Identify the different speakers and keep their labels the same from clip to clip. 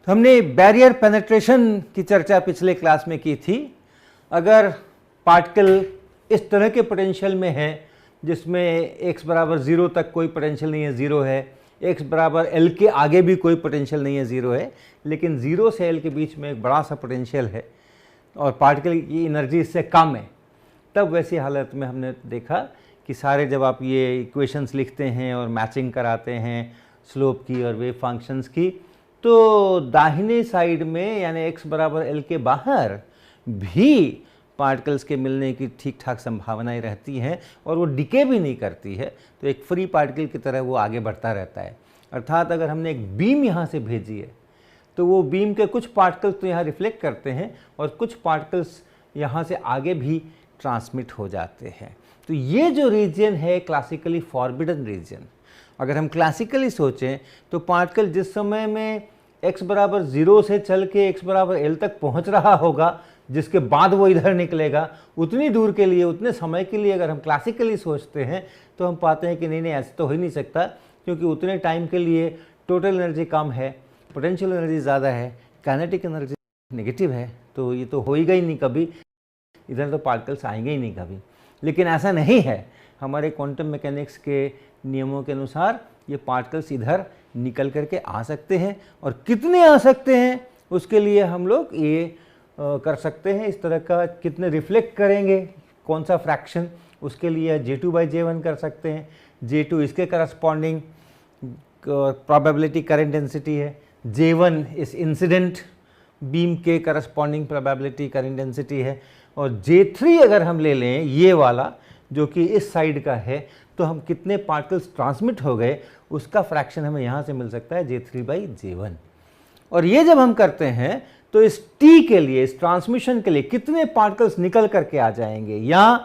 Speaker 1: तो हमने barrier penetration की चर्चा पिछले क्लास में की थी। अगर पार्टिकल इस तरह के पोटेंशियल में है जिसमें x बराबर 0 तक कोई पोटेंशियल नहीं है, 0 है, x बराबर L के आगे भी कोई पोटेंशियल नहीं है, 0 है, लेकिन 0 से L के बीच में एक बड़ा सा पोटेंशियल है और पार्टिकल की एनर्जी इससे कम है, तब वैसी हालत में हमने देखा कि सारे जब आप ये इक्वेशंस लिखते हैं और मैचिंग कराते हैं स्लोप की और वेव फंक्शंस की, तो दाहिने साइड में यानी x बराबर L के बाहर भी पार्टिकल्स के मिलने की ठीक ठाक संभावनाएं रहती हैं और वो डिके भी नहीं करती है, तो एक फ्री पार्टिकल की तरह वो आगे बढ़ता रहता है। अर्थात अगर हमने एक बीम यहाँ से भेजी है तो वो बीम के कुछ पार्टिकल्स तो यहाँ रिफ्लेक्ट करते हैं और कुछ पार्टिकल्स यहाँ से आगे भी ट्रांसमिट हो जाते हैं। तो ये जो रीजन है क्लासिकली फॉरबिडन रीजन। अगर हम क्लासिकली सोचें तो पार्टिकल जिस समय में x बराबर 0 से चल के x बराबर L तक पहुँच रहा होगा, जिसके बाद वो इधर निकलेगा, उतनी दूर के लिए, उतने समय के लिए अगर हम क्लासिकली सोचते हैं तो हम पाते हैं कि नहीं ऐसे तो हो ही नहीं सकता, क्योंकि उतने टाइम के लिए टोटल एनर्जी कम है, पोटेंशियल एनर्जी ज़्यादा है, काइनेटिक एनर्जी नेगेटिव है, तो ये तो होएगा ही नहीं कभी, इधर तो पार्टिकल्स आएंगे ही नहीं कभी। लेकिन ऐसा नहीं है, हमारे क्वांटम मैकेनिक्स के नियमों के अनुसार ये पार्टिकल्स इधर निकल करके आ सकते हैं, और कितने आ सकते हैं उसके लिए हम लोग ये कर सकते हैं इस तरह का, कितने रिफ्लेक्ट करेंगे, कौन सा फ्रैक्शन, उसके लिए J2/J1 कर सकते हैं। J2 इसके करस्पॉन्डिंग प्रोबेबिलिटी करंट डेंसिटी है, J1 इस इंसिडेंट बीम के करस्पॉन्डिंग प्रोबेबिलिटी करंट डेंसिटी है, और J3 अगर हम ले लें ये वाला जो कि इस साइड का है, तो हम कितने पार्टिकल्स ट्रांसमिट हो गए उसका फ्रैक्शन हमें यहाँ से मिल सकता है J3/J1। और ये जब हम करते हैं तो इस T के लिए, इस ट्रांसमिशन के लिए कितने पार्टिकल्स निकल करके आ जाएंगे, या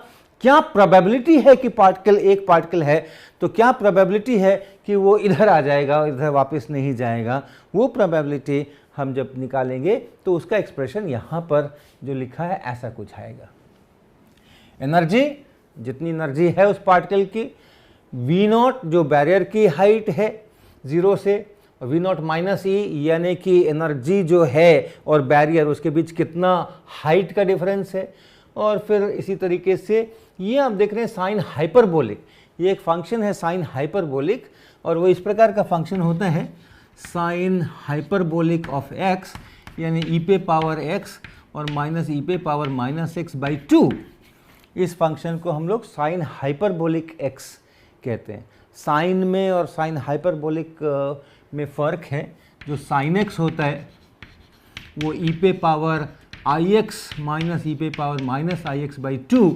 Speaker 1: क्या प्रोबेबिलिटी है कि एक पार्टिकल है तो क्या प्रोबेबिलिटी है कि वो इधर आ जाएगा और इधर वापस नहीं जाएगा, वो प्रोबेबिलिटी हम जब निकालेंगे तो उसका एक्सप्रेशन यहाँ पर जो लिखा है ऐसा कुछ आएगा। एनर्जी, जितनी एनर्जी है उस पार्टिकल की, V0 जो बैरियर की हाइट है 0 से, V0 माइनस ई यानी कि एनर्जी जो है और बैरियर उसके बीच कितना हाइट का डिफरेंस है, और फिर इसी तरीके से ये आप देख रहे हैं साइन हाइपरबोलिक, ये एक फंक्शन है साइन हाइपरबोलिक, और वो इस प्रकार का फंक्शन होता है साइन हाइपरबोलिक ऑफ x यानी e पे पावर x और माइनस e पे पावर माइनस x/2। इस फंक्शन को हम लोग साइन हाइपरबोलिक x कहते हैं। साइन में और साइन हाइपरबोलिक में फ़र्क है, जो साइन x होता है वो e पे पावर ix माइनस e पे पावर माइनस ix/2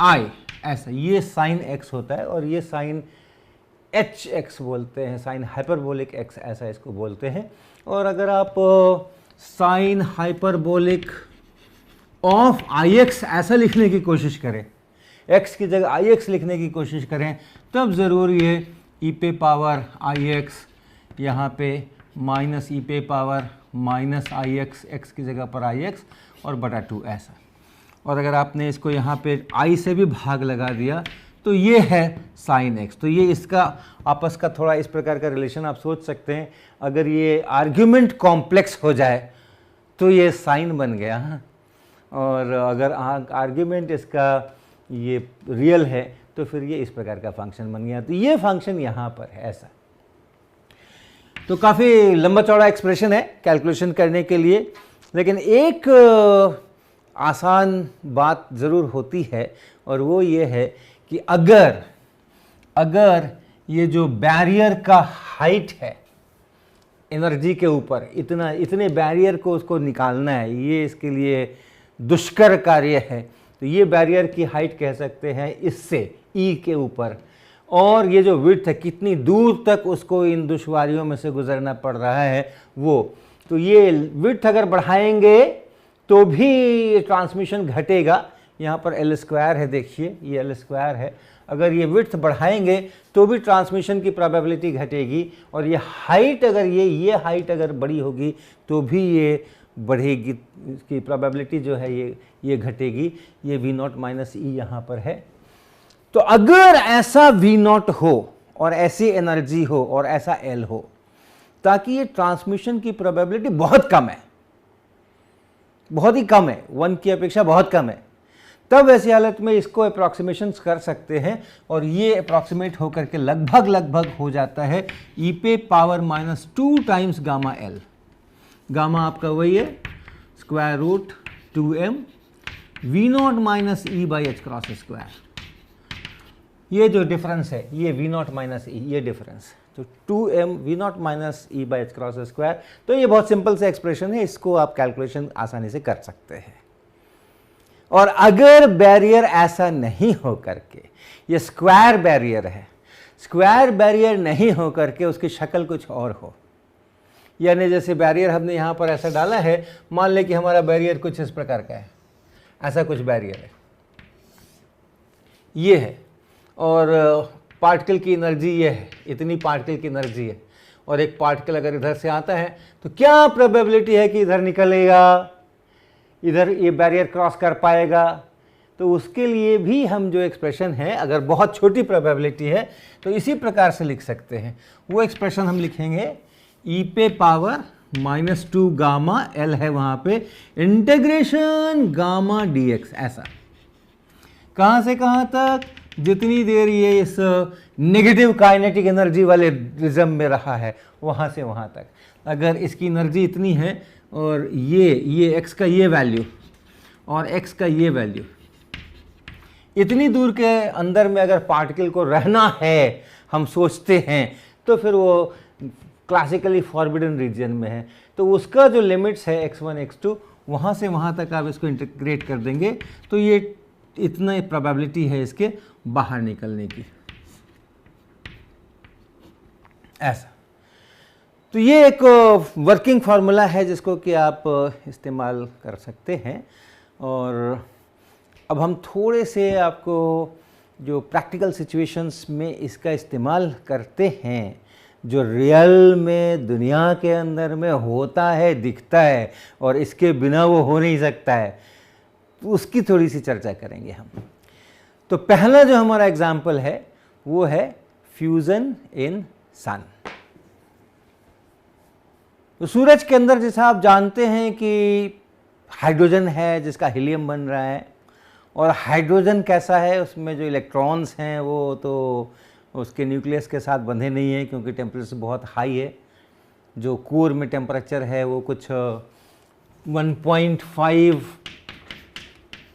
Speaker 1: i, ऐसा ये साइन x होता है, और ये साइन hx बोलते हैं, साइन हाइपरबोलिक x ऐसा इसको बोलते हैं। और अगर आप साइन हाइपरबोलिक ऑफ ix ऐसा लिखने की कोशिश करें, x की जगह ix लिखने की कोशिश करें, तब ज़रूर ये e पे पावर ix यहाँ पे माइनस e पे पावर माइनस ix, x की जगह पर ix और बटा 2 ऐसा। और अगर आपने इसको यहाँ पे i से भी भाग लगा दिया तो ये है साइन x। तो ये इसका आपस का थोड़ा इस प्रकार का रिलेशन आप सोच सकते हैं। अगर ये आर्ग्यूमेंट कॉम्प्लेक्स हो जाए तो ये साइन बन गया, और अगर आर्ग्यूमेंट इसका ये रियल है तो फिर ये इस प्रकार का फंक्शन बन गया। तो ये फंक्शन यहाँ पर है ऐसा। तो काफ़ी लंबा चौड़ा एक्सप्रेशन है कैलकुलेशन करने के लिए, लेकिन एक आसान बात ज़रूर होती है, और वो ये है कि अगर ये जो बैरियर का हाइट है एनर्जी के ऊपर, इतने बैरियर को उसको निकालना है, ये इसके लिए दुष्कर कार्य है, तो ये बैरियर की हाइट कह सकते हैं इससे ई के ऊपर, और ये जो विड्थ है कितनी दूर तक उसको इन दुश्वारियों में से गुजरना पड़ रहा है वो, तो ये विड्थ अगर बढ़ाएंगे तो भी ट्रांसमिशन घटेगा। यहाँ पर L² है, देखिए ये L² है, अगर ये विड्थ बढ़ाएंगे तो भी ट्रांसमिशन की प्रोबेबिलिटी घटेगी, और ये हाइट अगर ये हाइट अगर बड़ी होगी तो भी ये बढ़ेगी, इसकी प्रोबेबिलिटी जो है ये घटेगी। ये V0 माइनस ई यहाँ पर है। तो अगर ऐसा V0 हो और ऐसी एनर्जी हो और ऐसा L हो, ताकि ये ट्रांसमिशन की प्रोबेबिलिटी बहुत कम है, बहुत ही कम है, 1 की अपेक्षा बहुत कम है। तब ऐसी हालत में इसको अप्रॉक्सीमेशंस कर सकते हैं और ये अप्रॉक्सीमेट होकर के लगभग हो जाता है e पे power -2 times gamma L. Gamma आपका वही है square root 2m v0 minus E by H cross square. ये जो डिफरेंस है ये v0 माइनस ई, ये डिफरेंस तो 2m v0 minus E by H cross square. तो ये बहुत सिंपल सा एक्सप्रेशन है, इसको आप कैलकुलेशन आसानी से कर सकते हैं। और अगर बैरियर ऐसा नहीं हो करके ये स्क्वायर बैरियर है, स्क्वायर बैरियर नहीं हो करके उसकी शक्ल कुछ और हो, यानी जैसे बैरियर हमने यहाँ पर ऐसा डाला है, मान लें कि हमारा बैरियर कुछ इस प्रकार का है, ऐसा कुछ बैरियर है, ये है, और पार्टिकल की एनर्जी ये है, इतनी पार्टिकल की एनर्जी है, और एक पार्टिकल अगर इधर से आता है तो क्या प्रोबेबिलिटी है कि इधर निकलेगा, इधर ये बैरियर क्रॉस कर पाएगा। तो उसके लिए भी हम जो एक्सप्रेशन है, अगर बहुत छोटी प्रोबेबिलिटी है तो इसी प्रकार से लिख सकते हैं। वो एक्सप्रेशन हम लिखेंगे e पे पावर -2 गामा एल है वहाँ पे इंटीग्रेशन गामा dx, ऐसा कहाँ से कहाँ तक, जितनी देर ये इस नेगेटिव काइनेटिक एनर्जी वाले रिज्म में रहा है वहाँ से वहाँ तक। अगर इसकी एनर्जी इतनी है और ये x का ये वैल्यू और x का ये वैल्यू, इतनी दूर के अंदर में अगर पार्टिकल को रहना है हम सोचते हैं, तो फिर वो क्लासिकली फॉरबिडन रीजन में है। तो उसका जो लिमिट्स है x1 x2 वहाँ से वहाँ तक आप इसको इंटीग्रेट कर देंगे तो ये इतना प्रोबेबिलिटी है इसके बाहर निकलने की, ऐसा। तो ये एक वर्किंग फार्मूला है जिसको कि आप इस्तेमाल कर सकते हैं। और अब हम थोड़े से आपको जो प्रैक्टिकल सिचुएशंस में इसका इस्तेमाल करते हैं, जो रियल में दुनिया के अंदर में होता है, दिखता है और इसके बिना वो हो नहीं सकता है, तो उसकी थोड़ी सी चर्चा करेंगे हम। तो पहला जो हमारा एग्जाम्पल है वो है फ्यूजन इन सन। तो सूरज के अंदर जैसा आप जानते हैं कि हाइड्रोजन है जिसका हीलियम बन रहा है, और हाइड्रोजन कैसा है, उसमें जो इलेक्ट्रॉन्स हैं वो तो उसके न्यूक्लियस के साथ बंधे नहीं हैं क्योंकि टेम्परेचर बहुत हाई है। जो कोर में टेम्परेचर है वो कुछ 1.5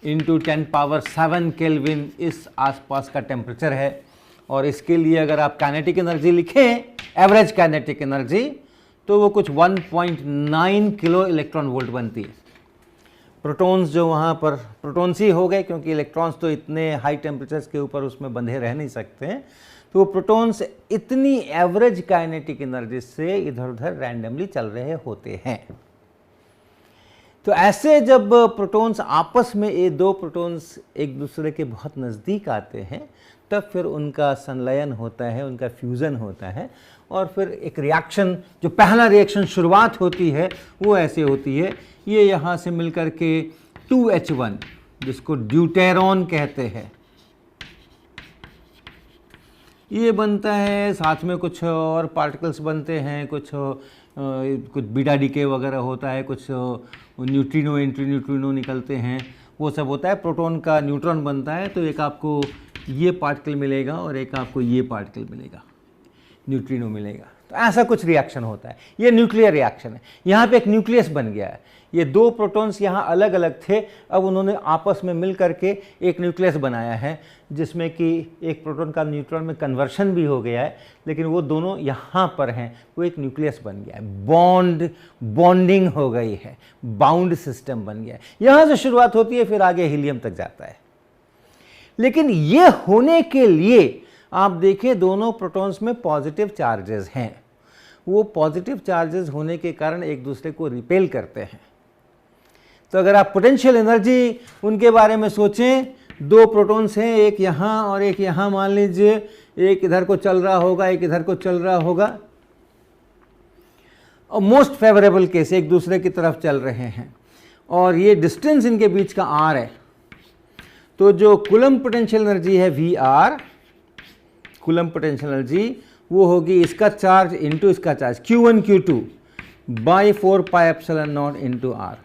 Speaker 1: इंटू 10⁻7 केल्विन इस आसपास का टेम्परेचर है। और इसके लिए अगर आप काइनेटिक एनर्जी लिखें, एवरेज काइनेटिक एनर्जी, तो वो कुछ 1.9 किलो इलेक्ट्रॉन वोल्ट बनती है। प्रोटॉन्स जो वहाँ पर प्रोटॉन्स ही हो गए क्योंकि इलेक्ट्रॉन्स तो इतने हाई टेम्परेचर्स के ऊपर उसमें बंधे रह नहीं सकते हैं, तो वो प्रोटॉन्स इतनी एवरेज काइनेटिक एनर्जी से इधर उधर रैंडमली चल रहे होते हैं। तो ऐसे जब प्रोटॉन्स आपस में, ये दो प्रोटॉन्स एक दूसरे के बहुत नज़दीक आते हैं, तब फिर उनका संलयन होता है, उनका फ्यूज़न होता है, और फिर एक रिएक्शन, जो पहला रिएक्शन शुरुआत होती है वो ऐसे होती है। ये यहाँ से मिलकर के 2H1 जिसको ड्यूटेरॉन कहते हैं, ये बनता है, साथ में कुछ और पार्टिकल्स बनते हैं, कुछ बीटा डीके वगैरह होता है, कुछ न्यूट्रिनो एंटी न्यूट्रिनो निकलते हैं, वो सब होता है। प्रोटॉन का न्यूट्रॉन बनता है, तो एक आपको ये पार्टिकल मिलेगा और एक आपको ये पार्टिकल मिलेगा, न्यूट्रिनो मिलेगा। तो ऐसा कुछ रिएक्शन होता है, ये न्यूक्लियर रिएक्शन है। यहाँ पे एक न्यूक्लियस बन गया है, ये दो प्रोटॉन्स यहाँ अलग अलग थे, अब उन्होंने आपस में मिल करके एक न्यूक्लियस बनाया है जिसमें कि एक प्रोटॉन का न्यूट्रॉन में कन्वर्शन भी हो गया है, लेकिन वो दोनों यहाँ पर हैं, वो एक न्यूक्लियस बन गया है, बॉन्डिंग हो गई है, बाउंड सिस्टम बन गया है। यहाँ से शुरुआत होती है, फिर आगे हीलियम तक जाता है। लेकिन ये होने के लिए आप देखें दोनों प्रोटॉन्स में पॉजिटिव चार्जेस हैं, वो पॉजिटिव चार्जेस होने के कारण एक दूसरे को रिपेल करते हैं। तो अगर आप पोटेंशियल एनर्जी उनके बारे में सोचें, दो प्रोटॉन्स हैं, एक यहाँ और एक यहाँ, मान लीजिए एक इधर को चल रहा होगा, एक इधर को चल रहा होगा, और मोस्ट फेवरेबल केस एक दूसरे की तरफ चल रहे हैं, और ये डिस्टेंस इनके बीच का r है। तो जो कूलम्ब पोटेंशियल एनर्जी है VR, कूलम्ब पोटेंशियल एनर्जी, वो होगी इसका चार्ज इंटू इसका charge Q1 Q2 by 4πε0 into R।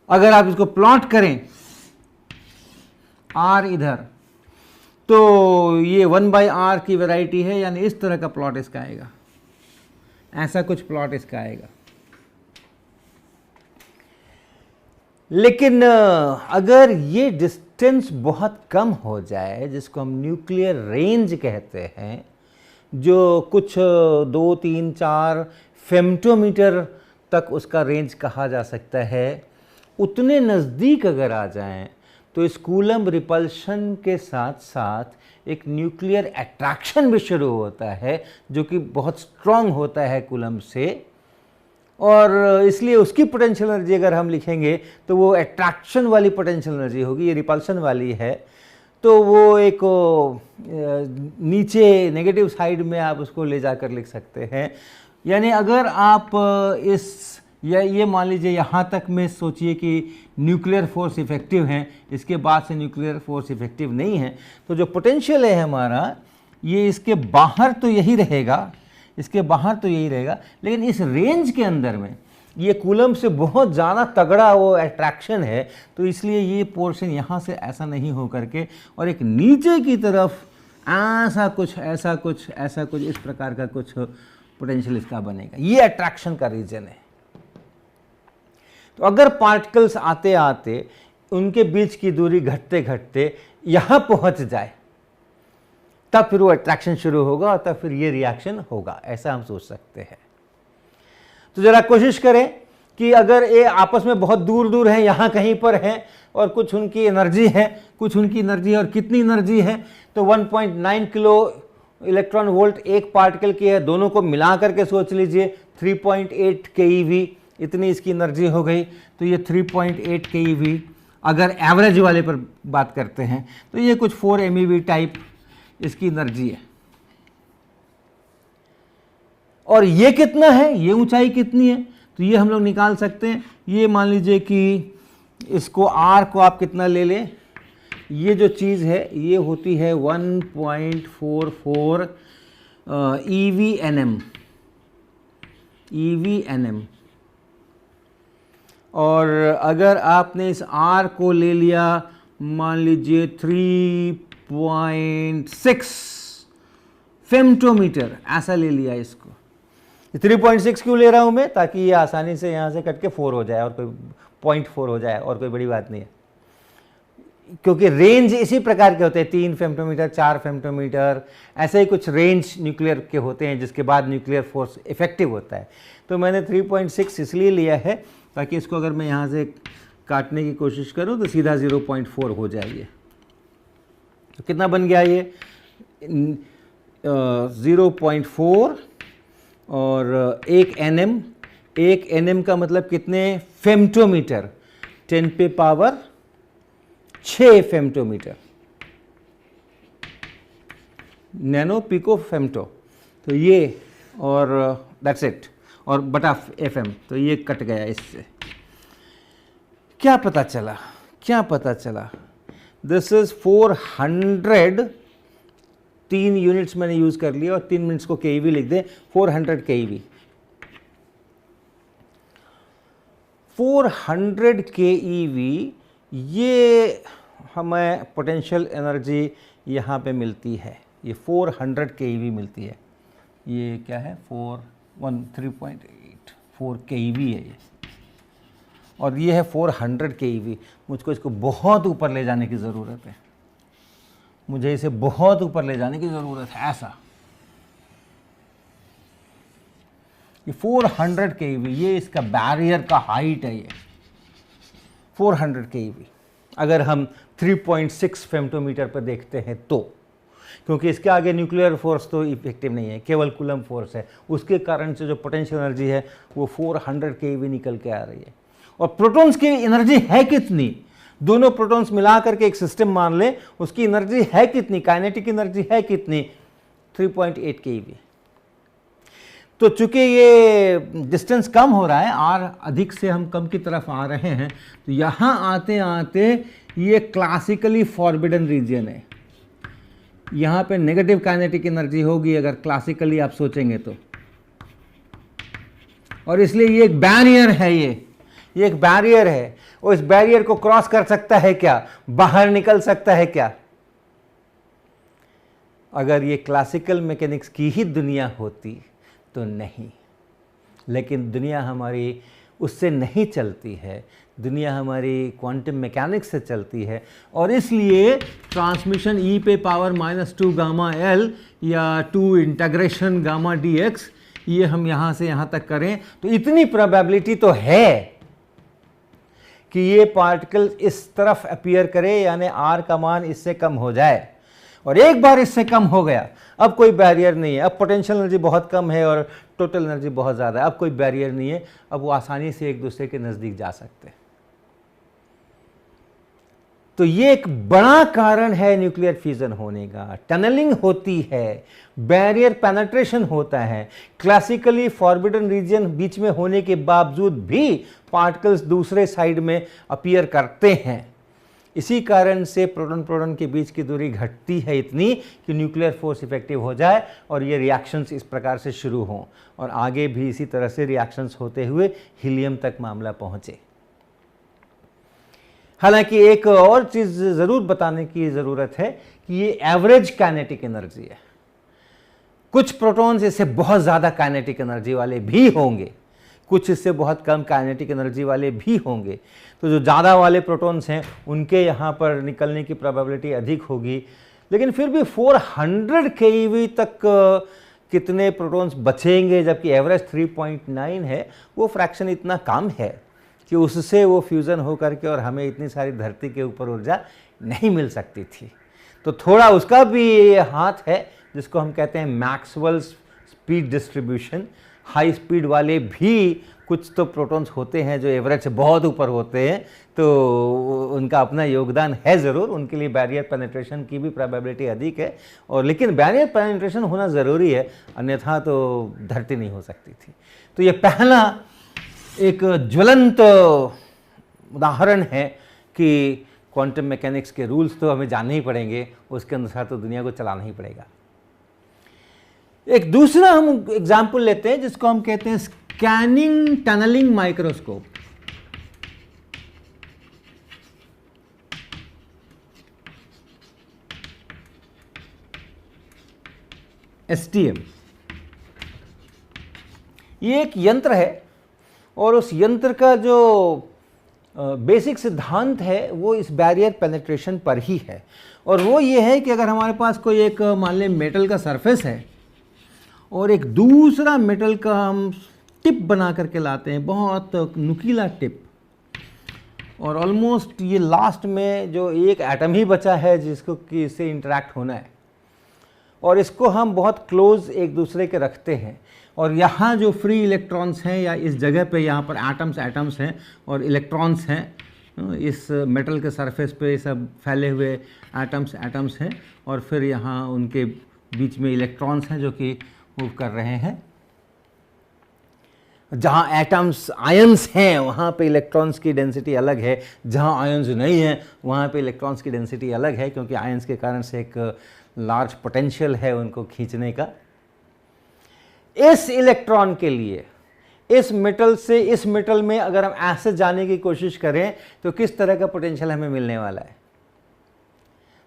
Speaker 1: अगर आप इसको प्लॉट करें R इधर, तो ये 1/R की वैरायटी है, यानी इस तरह का प्लॉट इसका आएगा, ऐसा कुछ प्लॉट इसका आएगा। लेकिन अगर ये डिस्टेंस बहुत कम हो जाए, जिसको हम न्यूक्लियर रेंज कहते हैं, जो कुछ 2, 3, 4 फेम्टोमीटर तक उसका रेंज कहा जा सकता है, उतने नज़दीक अगर आ जाएं तो इस कूलम्ब रिपल्शन के साथ साथ एक न्यूक्लियर अट्रैक्शन भी शुरू होता है, जो कि बहुत स्ट्रॉन्ग होता है कूलम्ब से, और इसलिए उसकी पोटेंशियल एनर्जी अगर हम लिखेंगे तो वो अट्रैक्शन वाली पोटेंशियल एनर्जी होगी, ये रिपल्शन वाली है, तो वो एक नीचे नेगेटिव साइड में आप उसको ले जाकर लिख सकते हैं। यानी अगर आप ये मान लीजिए यहाँ तक में सोचिए कि न्यूक्लियर फोर्स इफेक्टिव हैं, इसके बाद से न्यूक्लियर फोर्स इफेक्टिव नहीं है, तो जो पोटेंशियल है हमारा, ये इसके बाहर तो यही रहेगा, इसके बाहर तो यही रहेगा, लेकिन इस रेंज के अंदर में ये कूलम्ब से बहुत ज़्यादा तगड़ा वो अट्रैक्शन है, तो इसलिए ये पोर्शन यहाँ से ऐसा नहीं हो करके और एक नीचे की तरफ ऐसा कुछ ऐसा कुछ ऐसा कुछ इस प्रकार का कुछ पोटेंशियल इसका बनेगा। ये अट्रैक्शन का रीजन है। तो अगर पार्टिकल्स आते आते उनके बीच की दूरी घटते घटते यहाँ पहुँच जाए, तब फिर वो अट्रैक्शन शुरू होगा और तब फिर ये रिएक्शन होगा, ऐसा हम सोच सकते हैं। तो ज़रा कोशिश करें कि अगर ये आपस में बहुत दूर दूर हैं, यहाँ कहीं पर हैं, और कुछ उनकी एनर्जी है, कुछ उनकी एनर्जी है, और कितनी एनर्जी है, तो 1.9 किलो इलेक्ट्रॉन वोल्ट एक पार्टिकल की है, दोनों को मिला करके सोच लीजिए 3.8 keV इतनी इसकी एनर्जी हो गई। तो ये 3.8 keV अगर एवरेज वाले पर बात करते हैं तो ये कुछ 4 MeV टाइप इसकी एनर्जी है। और ये कितना है, ये ऊंचाई कितनी है, तो ये हम लोग निकाल सकते हैं। ये मान लीजिए कि इसको R को आप कितना ले लें, ये जो चीज़ है ये होती है 1.44 EV/nm। और अगर आपने इस R को ले लिया मान लीजिए 3.6 फेम्टोमीटर, ऐसा ले लिया इसको। 3.6 क्यों ले रहा हूँ मैं, ताकि ये आसानी से यहाँ से कट के 4 हो जाए और कोई 0.4 हो जाए, और कोई बड़ी बात नहीं है, क्योंकि रेंज इसी प्रकार के होते हैं, 3 फेम्टोमीटर 4 फेम्टोमीटर ऐसे ही कुछ रेंज न्यूक्लियर के होते हैं, जिसके बाद न्यूक्लियर फोर्स इफेक्टिव होता है। तो मैंने 3.6 इसलिए लिया है ताकि इसको अगर मैं यहाँ से काटने की कोशिश करूँ तो सीधा 0.4 हो जाए। तो कितना बन गया ये 0.4 और 1 nm। 1 nm का मतलब कितने फेम्टोमीटर, 10⁻6 फेम्टोमीटर, नैनो पिको फेम्टो। तो ये और दैट्स इट, और बटा FM, तो ये कट गया इससे। क्या पता चला, दिस इज 400, 3 यूनिट्स मैंने यूज़ कर लिया और 3 मिनट्स को keV लिख दें, 400 keV। 400 keV ये हमें पोटेंशियल एनर्जी यहाँ पे मिलती है, ये 400 keV मिलती है। ये क्या है 3.84 keV है ये, और ये है 400 keV। मुझको इसको बहुत ऊपर ले जाने की ज़रूरत है, मुझे इसे बहुत ऊपर ले जाने की ज़रूरत है, ऐसा। ये 400 keV, ये इसका बैरियर का हाइट है, ये 400 keV। अगर हम 3.6 फेम्टोमीटर पर देखते हैं तो, क्योंकि इसके आगे न्यूक्लियर फोर्स तो इफेक्टिव नहीं है, केवल कूलम्ब फोर्स है, उसके कारण से जो पोटेंशियल एनर्जी है वो 400 keV निकल के आ रही है। और प्रोटॉन्स की एनर्जी है कितनी, दोनों प्रोटॉन्स मिला करके एक सिस्टम मान लें, उसकी एनर्जी है कितनी, काइनेटिक एनर्जी है कितनी, 3.8 keV। तो चूंकि ये डिस्टेंस कम हो रहा है, R अधिक से हम कम की तरफ आ रहे हैं, तो यहाँ आते आते ये क्लासिकली फॉरबिडन रीजन है, यहाँ पे नेगेटिव काइनेटिक एनर्जी होगी अगर क्लासिकली आप सोचेंगे तो। और इसलिए ये एक बैरियर है, ये एक बैरियर है, और इस बैरियर को क्रॉस कर सकता है क्या, बाहर निकल सकता है क्या? अगर ये क्लासिकल मैकेनिक्स की ही दुनिया होती तो नहीं, लेकिन दुनिया हमारी उससे नहीं चलती है, दुनिया हमारी क्वांटम मैकेनिक्स से चलती है। और इसलिए ट्रांसमिशन e पे पावर -2 गामा l या 2 इंटीग्रेशन गामा dx, ये हम यहाँ से यहाँ तक करें तो इतनी प्रोबेबिलिटी तो है कि ये पार्टिकल इस तरफ अपीयर करे, यानी r का मान इससे कम हो जाए। और एक बार इससे कम हो गया, अब कोई बैरियर नहीं है, अब पोटेंशियल एनर्जी बहुत कम है और टोटल एनर्जी बहुत ज़्यादा है, अब कोई बैरियर नहीं है, अब वो आसानी से एक दूसरे के नज़दीक जा सकते हैं। तो ये एक बड़ा कारण है न्यूक्लियर फ्यूजन होने का। टनलिंग होती है, बैरियर पेनिट्रेशन होता है, क्लासिकली फॉरबिडन रीजन बीच में होने के बावजूद भी पार्टिकल्स दूसरे साइड में अपीयर करते हैं। इसी कारण से प्रोटॉन प्रोटॉन के बीच की दूरी घटती है इतनी कि न्यूक्लियर फोर्स इफेक्टिव हो जाए और ये रिएक्शंस इस प्रकार से शुरू हों, और आगे भी इसी तरह से रिएक्शंस होते हुए हीलियम तक मामला पहुंचे। हालांकि एक और चीज़ ज़रूर बताने की ज़रूरत है कि ये एवरेज काइनेटिक एनर्जी है। कुछ प्रोटॉन्स इससे बहुत ज़्यादा काइनेटिक एनर्जी वाले भी होंगे, कुछ इससे बहुत कम काइनेटिक एनर्जी वाले भी होंगे। तो जो ज़्यादा वाले प्रोटॉन्स हैं उनके यहाँ पर निकलने की प्रोबेबिलिटी अधिक होगी, लेकिन फिर भी 400 keV तक कितने प्रोटॉन्स बचेंगे, जबकि एवरेज 3.9 है। वो फ्रैक्शन इतना कम है कि उससे वो फ्यूज़न हो करके और हमें इतनी सारी धरती के ऊपर ऊर्जा नहीं मिल सकती थी। तो थोड़ा उसका भी हाथ है, जिसको हम कहते हैं Maxwell speed distribution. High speed वाले भी कुछ तो प्रोटॉन्स होते हैं जो एवरेज से बहुत ऊपर होते हैं, तो उनका अपना योगदान है ज़रूर, उनके लिए बैरियर पेनिट्रेशन की भी प्रोबेबिलिटी अधिक है। और लेकिन बैरियर पेनिट्रेशन होना ज़रूरी है, अन्यथा तो धरती नहीं हो सकती थी। तो ये पहला एक ज्वलंत उदाहरण है कि क्वांटम मैकेनिक्स के रूल्स तो हमें जानने ही पड़ेंगे, उसके अनुसार तो दुनिया को चलाना ही पड़ेगा। एक दूसरा हम एग्जाम्पल लेते हैं जिसको हम कहते हैं स्कैनिंग टनलिंग माइक्रोस्कोप। STM। ये एक यंत्र है और उस यंत्र का जो बेसिक सिद्धांत है वो इस बैरियर पेनिट्रेशन पर ही है। और वो ये है कि अगर हमारे पास कोई एक मान लें मेटल का सरफेस है और एक दूसरा मेटल का हम टिप बना करके लाते हैं, बहुत नुकीला टिप, और ऑलमोस्ट ये लास्ट में जो एक एटम ही बचा है जिसको कि इससे इंटरेक्ट होना है, और इसको हम बहुत क्लोज एक दूसरे के रखते हैं, और यहाँ जो फ्री इलेक्ट्रॉन्स हैं या इस जगह पे यहाँ पर एटम्स हैं और इलेक्ट्रॉन्स हैं, इस मेटल के सरफेस पे सब फैले हुए एटम्स हैं, और फिर यहाँ उनके बीच में इलेक्ट्रॉन्स हैं जो कि मूव कर रहे हैं। जहाँ एटम्स आयंस हैं वहाँ पे इलेक्ट्रॉन्स की डेंसिटी अलग है, जहाँ आयंस नहीं हैं वहाँ पे इलेक्ट्रॉन्स की डेंसिटी अलग है, क्योंकि आयंस के कारण से एक लार्ज पोटेंशियल है उनको खींचने का। इस इलेक्ट्रॉन के लिए इस मेटल से इस मेटल में अगर हम ऐसे जाने की कोशिश करें तो किस तरह का पोटेंशियल हमें मिलने वाला है।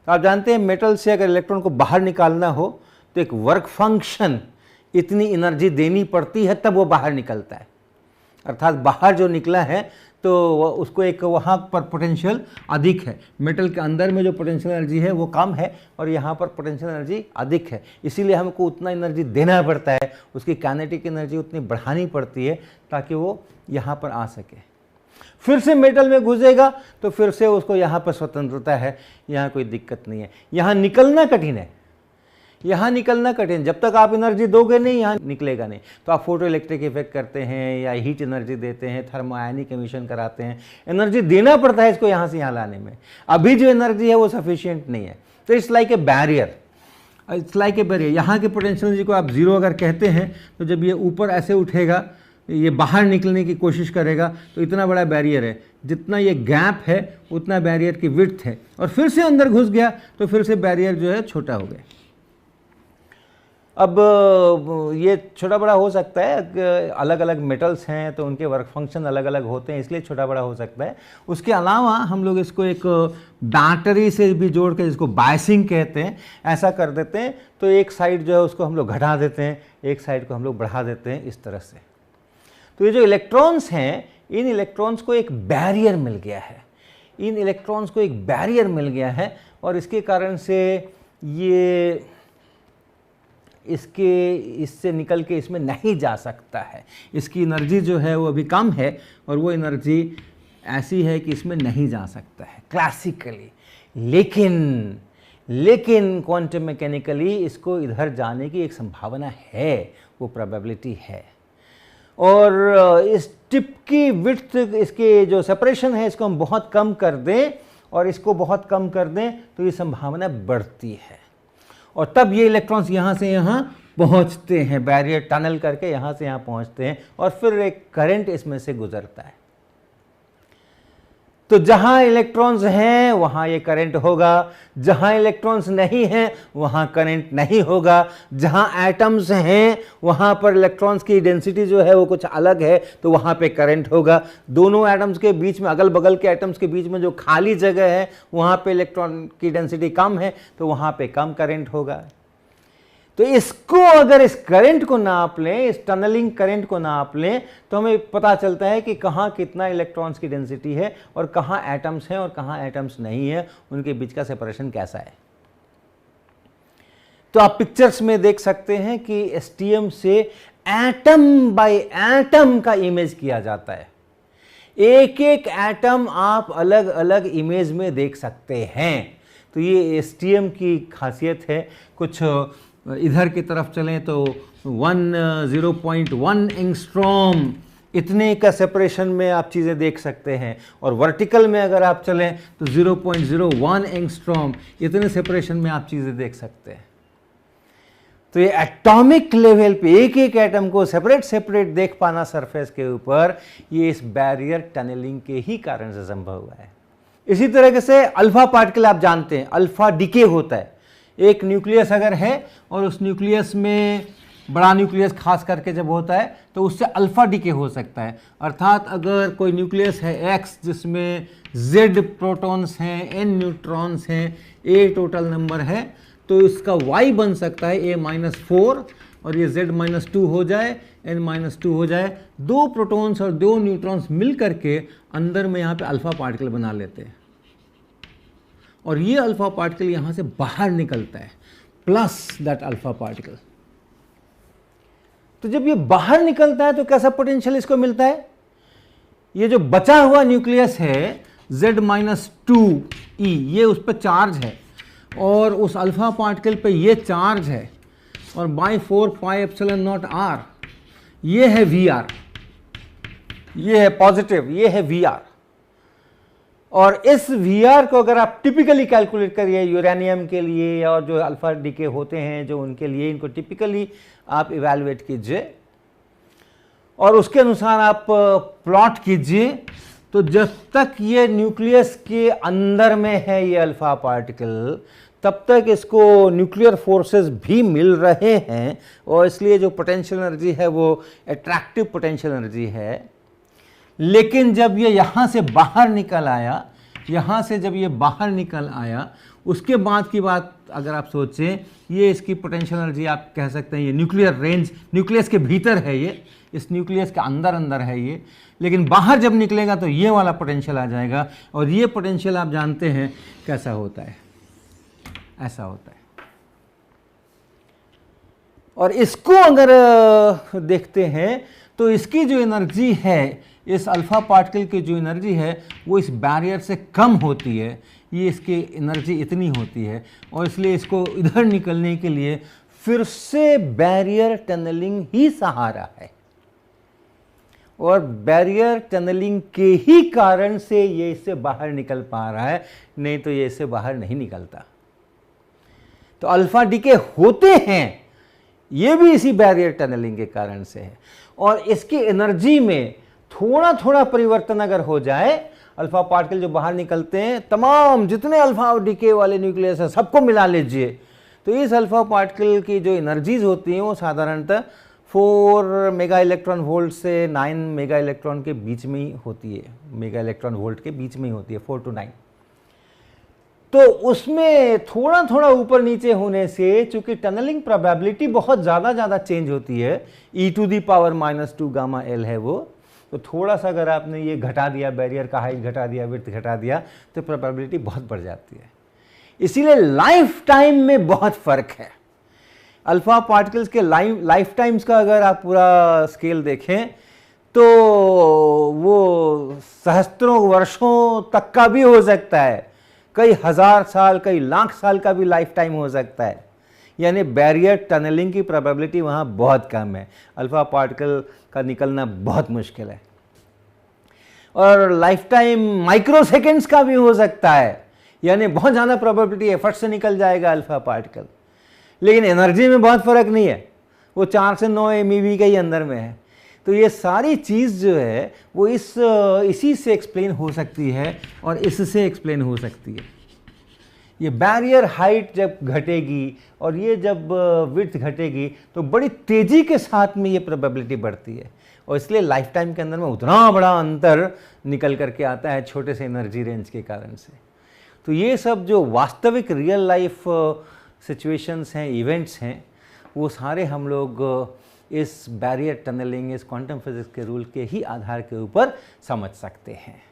Speaker 1: तो आप जानते हैं मेटल से अगर इलेक्ट्रॉन को बाहर निकालना हो तो एक वर्क फंक्शन इतनी एनर्जी देनी पड़ती है, तब वो बाहर निकलता है। अर्थात बाहर जो निकला है तो उसको एक वहाँ पर पोटेंशियल अधिक है, मेटल के अंदर में जो पोटेंशियल एनर्जी है वो कम है और यहाँ पर पोटेंशियल एनर्जी अधिक है, इसीलिए हमको उतना एनर्जी देना पड़ता है, उसकी काइनेटिक एनर्जी उतनी बढ़ानी पड़ती है ताकि वो यहाँ पर आ सके। फिर से मेटल में घुसेगा तो फिर से उसको यहाँ पर स्वतंत्रता है, यहाँ कोई दिक्कत नहीं है। यहाँ निकलना कठिन है, यहाँ निकलना कठिन, जब तक आप एनर्जी दोगे नहीं यहाँ निकलेगा नहीं। तो आप फोटो इलेक्ट्रिक इफेक्ट करते हैं या हीट एनर्जी देते हैं, थर्मो आयनिक एमिशन कराते हैं, एनर्जी देना पड़ता है इसको यहाँ से यहाँ लाने में। अभी जो एनर्जी है वो सफिशिएंट नहीं है। तो इट्स लाइक ए बैरियर, यहाँ के पोटेंशियल एनर्जी को आप जीरो अगर कहते हैं तो जब ये ऊपर ऐसे उठेगा ये बाहर निकलने की कोशिश करेगा तो इतना बड़ा बैरियर है, जितना ये गैप है उतना बैरियर की विड्थ है, और फिर से अंदर घुस गया तो फिर से बैरियर जो है छोटा हो गया। अब ये छोटा बड़ा हो सकता है, अलग अलग मेटल्स हैं तो उनके वर्क फंक्शन अलग अलग होते हैं, इसलिए छोटा बड़ा हो सकता है। उसके अलावा हम लोग इसको एक बैटरी से भी जोड़ के, जिसको बायसिंग कहते हैं, ऐसा कर देते हैं तो एक साइड जो है उसको हम लोग घटा देते हैं, एक साइड को हम लोग बढ़ा देते हैं, इस तरह से। तो ये जो इलेक्ट्रॉन्स हैं, इन इलेक्ट्रॉन्स को एक बैरियर मिल गया है, इन इलेक्ट्रॉन्स को एक बैरियर मिल गया है, और इसके कारण से ये इससे निकल के इसमें नहीं जा सकता है। इसकी एनर्जी जो है वो अभी कम है, और वो एनर्जी ऐसी है कि इसमें नहीं जा सकता है क्लासिकली। लेकिन क्वांटम मैकेनिकली इसको इधर जाने की एक संभावना है, वो प्रोबेबिलिटी है। और इस टिप की विड्थ, इसके जो सेपरेशन है, इसको हम बहुत कम कर दें, और इसको बहुत कम कर दें तो ये संभावना बढ़ती है, और तब ये इलेक्ट्रॉन्स यहाँ से यहाँ पहुँचते हैं, बैरियर टनल करके यहाँ से यहाँ पहुँचते हैं, और फिर एक करंट इसमें से गुजरता है। तो जहाँ इलेक्ट्रॉन्स हैं वहाँ ये करंट होगा, जहाँ इलेक्ट्रॉन्स नहीं हैं वहाँ करंट नहीं होगा। जहाँ एटम्स हैं वहाँ पर इलेक्ट्रॉन्स की डेंसिटी जो है वो कुछ अलग है, तो वहाँ पे करंट होगा। दोनों एटम्स के बीच में, अगल बगल के एटम्स के बीच में जो खाली जगह है वहाँ पे इलेक्ट्रॉन की डेंसिटी कम है, तो वहाँ पे कम करंट होगा। तो इसको अगर इस करंट को नाप लें, इस टनलिंग करंट को नाप लें, तो हमें पता चलता है कि कहाँ कितना इलेक्ट्रॉन्स की डेंसिटी है, और कहाँ एटम्स हैं और कहाँ एटम्स नहीं है, उनके बीच का सेपरेशन कैसा है। तो आप पिक्चर्स में देख सकते हैं कि एसटीएम से एटम बाय एटम का इमेज किया जाता है। एक एक एटम आप अलग अलग इमेज में देख सकते हैं। तो ये एसटीएम की खासियत है। कुछ इधर की तरफ चलें तो 0.1 एंगस्ट्रॉम इतने का सेपरेशन में आप चीज़ें देख सकते हैं, और वर्टिकल में अगर आप चलें तो 0.01 एंगस्ट्रॉम इतने सेपरेशन में आप चीज़ें देख सकते हैं। तो ये एटॉमिक लेवल पे एक एक एटम को सेपरेट सेपरेट देख पाना सरफेस के ऊपर, ये इस बैरियर टनलिंग के ही कारण से संभव हुआ है। इसी तरीके से अल्फा पार्टिकल आप जानते हैं, अल्फा डिके होता है। एक न्यूक्लियस अगर है और उस न्यूक्लियस में बड़ा न्यूक्लियस खास करके जब होता है तो उससे अल्फा डिके हो सकता है। अर्थात अगर कोई न्यूक्लियस है X जिसमें Z प्रोटॉन्स हैं, N न्यूट्रॉन्स हैं, A टोटल नंबर है, तो इसका Y बन सकता है A-4, और ये Z-2 हो जाए, N-2 हो जाए। दो प्रोटॉन्स और दो न्यूट्रॉन्स मिल करके अंदर में यहाँ पे अल्फा पार्टिकल बना लेते हैं, और ये अल्फा पार्टिकल यहाँ से बाहर निकलता है प्लस दैट अल्फा पार्टिकल। तो जब ये बाहर निकलता है तो कैसा पोटेंशियल इसको मिलता है? ये जो बचा हुआ न्यूक्लियस है Z-2e, ये उस पर चार्ज है, और उस अल्फा पार्टिकल पे ये चार्ज है, और बाई 4πε0r ये है Vr, ये है पॉजिटिव, ये है Vr। और इस Vr को अगर आप टिपिकली कैलकुलेट करिए यूरेनियम के लिए, और जो अल्फा डीके होते हैं जो उनके लिए, इनको टिपिकली आप इवैल्यूएट कीजिए और उसके अनुसार आप प्लॉट कीजिए। तो जब तक ये न्यूक्लियस के अंदर में है ये अल्फा पार्टिकल, तब तक इसको न्यूक्लियर फोर्सेस भी मिल रहे हैं, और इसलिए जो पोटेंशियल एनर्जी है वो अट्रैक्टिव पोटेंशियल एनर्जी है। लेकिन जब ये यहाँ से बाहर निकल आया, यहाँ से जब ये बाहर निकल आया, उसके बाद की बात अगर आप सोचें, ये इसकी पोटेंशियल एनर्जी आप कह सकते हैं ये न्यूक्लियर रेंज, न्यूक्लियस के भीतर है ये, इस न्यूक्लियस के अंदर अंदर है ये, लेकिन बाहर जब निकलेगा तो ये वाला पोटेंशियल आ जाएगा। और ये पोटेंशियल आप जानते हैं कैसा होता है, ऐसा होता है। और इसको अगर देखते हैं तो इसकी जो एनर्जी है, इस अल्फा पार्टिकल की जो एनर्जी है वो इस बैरियर से कम होती है। ये इसकी एनर्जी इतनी होती है, और इसलिए इसको इधर निकलने के लिए फिर से बैरियर टनलिंग ही सहारा है, और बैरियर टनलिंग के ही कारण से ये इससे बाहर निकल पा रहा है, नहीं तो ये इससे बाहर नहीं निकलता। तो अल्फा डीके होते हैं, ये भी इसी बैरियर टनलिंग के कारण से है। और इसकी एनर्जी में थोड़ा थोड़ा परिवर्तन अगर हो जाए, अल्फा पार्टिकल जो बाहर निकलते हैं, तमाम जितने अल्फा डीके वाले न्यूक्लियस हैं सबको मिला लीजिए, तो इस अल्फा पार्टिकल की जो एनर्जीज होती हैं वो साधारणतः 4 मेगा इलेक्ट्रॉन वोल्ट से 9 मेगा इलेक्ट्रॉन के बीच में ही होती है, मेगा इलेक्ट्रॉन वोल्ट के बीच में ही होती है, 4 to 9। तो उसमें थोड़ा थोड़ा ऊपर नीचे होने से चूंकि टनलिंग प्रोबेबिलिटी बहुत ज़्यादा चेंज होती है, e⁻² गामा L है वो, तो थोड़ा सा अगर आपने ये घटा दिया, बैरियर का हाइट घटा दिया, विड्थ घटा दिया, तो प्रोबेबिलिटी बहुत बढ़ जाती है। इसीलिए लाइफ टाइम में बहुत फर्क है। अल्फा पार्टिकल्स के लाइफ टाइम्स का अगर आप पूरा स्केल देखें तो वो सहस्त्रों वर्षों तक का भी हो सकता है, कई हजार साल, कई लाख साल का भी लाइफ टाइम हो सकता है। यानी बैरियर टनलिंग की प्रोबेबिलिटी वहाँ बहुत कम है, अल्फा पार्टिकल का निकलना बहुत मुश्किल है। और लाइफ टाइम माइक्रो सेकेंड्स का भी हो सकता है, यानी बहुत ज़्यादा प्रोबेबिलिटी है फट से निकल जाएगा अल्फा पार्टिकल, लेकिन एनर्जी में बहुत फ़र्क नहीं है, वो 4 से 9 MeV के ही अंदर में है। तो ये सारी चीज़ जो है वो इसी से एक्सप्लेन हो सकती है और इससे एक्सप्लेन हो सकती है। ये बैरियर हाइट जब घटेगी और ये जब विड्थ घटेगी तो बड़ी तेज़ी के साथ में ये प्रोबेबिलिटी बढ़ती है, और इसलिए लाइफ टाइम के अंदर में उतना बड़ा अंतर निकल करके आता है छोटे से एनर्जी रेंज के कारण से। तो ये सब जो वास्तविक रियल लाइफ सिचुएशंस हैं, इवेंट्स हैं, वो सारे हम लोग इस बैरियर टनलिंग, इस क्वांटम फिजिक्स के रूल के ही आधार के ऊपर समझ सकते हैं।